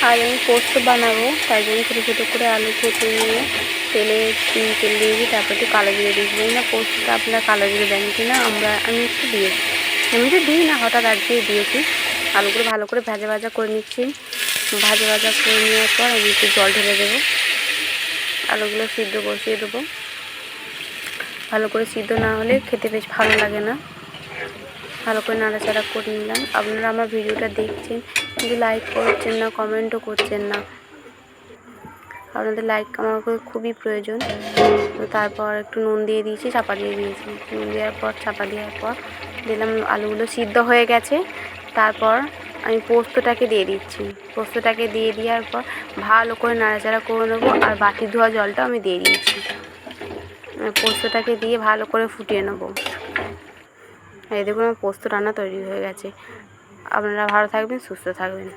আর আমি পোস্ত বানাবো, তাই জন্য ছোটো ছোটো করে আলু কেটে নিয়ে তেল দিয়ে তারপর একটু কালো জিরে দিয়েছি। জানি না পোস্তটা আপনারা কালো জিরে দেন কি না, আমি একটু দিয়েছি, এমনিতে দিই না, হঠাৎ আজকেই দিয়েছি। আলুগুলো ভালো করে ভাজা করে নিচ্ছি। ভাজা করে নেওয়ার পর আমি একটু জল ঢেলে দেবো। আলুগুলো সিদ্ধ বসিয়ে দেবো। ভালো করে সিদ্ধ না হলে খেতে বেশ ভালো লাগে না। ভালো করে নাড়াচাড়া করে নিলাম। আপনারা আমার ভিডিওটা দেখছেন কিন্তু লাইক করছেন না, কমেন্টও করছেন না। আপনাদের লাইক আমাকে খুবই প্রয়োজন। তো তারপর একটু নুন দিয়ে দিয়েছি, চাপা দিয়ে দিয়েছি। নুন দেওয়ার পর দিলাম আলুগুলো সিদ্ধ হয়ে গেছে। তারপর আমি পোস্তটাকে দিয়ে দিচ্ছি। পোস্তটাকে দিয়ে দেওয়ার পর ভালো করে নাড়াচাড়া করে নেবো। আর বাটি ধোয়া জলটা আমি দিয়ে দিয়েছি। পোস্তটাকে দিয়ে ভালো করে ফুটিয়ে নেবো। এই দেখুন আমার পোস্ত রান্না তৈরি হয়ে গেছে। আপনারা ভালো থাকবেন, সুস্থ থাকবেন।